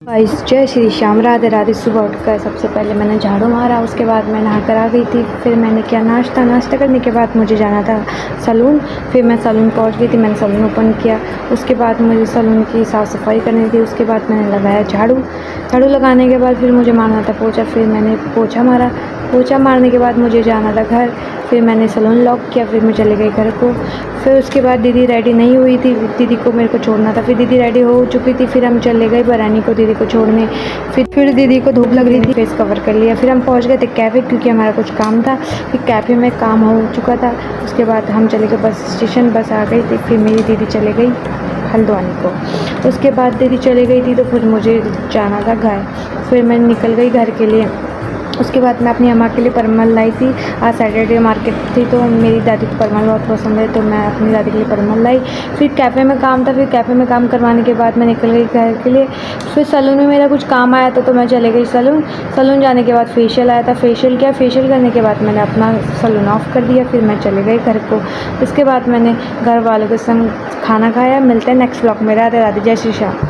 Guys जय श्री श्याम, राधे राधे। सुबह उठकर सबसे पहले मैंने झाड़ू मारा, उसके बाद मैं नहा कर आ गई थी। फिर मैंने किया नाश्ता करने के बाद मुझे जाना था सैलून। फिर मैं सैलून पहुंच गई थी, मैंने सैलून ओपन किया। उसके बाद मुझे सैलून की साफ़ सफाई करनी थी। उसके बाद मैंने लगाया झाड़ू लगाने के बाद फिर मुझे मारना था पोछा। फिर मैंने पोछा मारने के बाद मुझे जाना था घर। फिर मैंने सैलून लॉक किया, फिर मैं चली गई घर को। फिर उसके बाद दीदी रेडी नहीं हुई थी, दीदी को मेरे को छोड़ना था। फिर दीदी रेडी हो चुकी थी, फिर हम चले गए बरानी को दीदी को छोड़ने। फिर दीदी को धूप लग रही थी, फेस कवर कर लिया। फिर हम पहुंच गए थे कैफ़े, क्योंकि हमारा कुछ काम था। फिर कैफ़े में काम हो चुका था। उसके बाद हम चले गए बस स्टेशन, बस आ गई थी। फिर मेरी दीदी चले गई हल्द्वानी को। उसके बाद दीदी चली गई थी, तो फिर मुझे जाना था घर। फिर मैं निकल गई घर के लिए। उसके बाद मैं अपनी अम्मा के लिए परमल लाई थी। आज सैटरडे मार्केट थी, तो मेरी दादी को परमल बहुत पसंद है, तो मैं अपनी दादी के लिए परमल लाई। फिर कैफ़े में काम था। फिर कैफ़े में काम करवाने के बाद मैं निकल गई घर के लिए। फिर सैलून में मेरा कुछ काम आया था, तो मैं चले गई सैलून जाने के बाद फेशियल आया था, फेशियल किया। फेशियल करने के बाद मैंने अपना सैलून ऑफ कर दिया। फिर मैं चले गई घर को। उसके बाद मैंने घर वालों के संग खाना खाया। मिलते हैं नेक्स्ट ब्लॉग में। राधे राधे, जय श्री श्याम।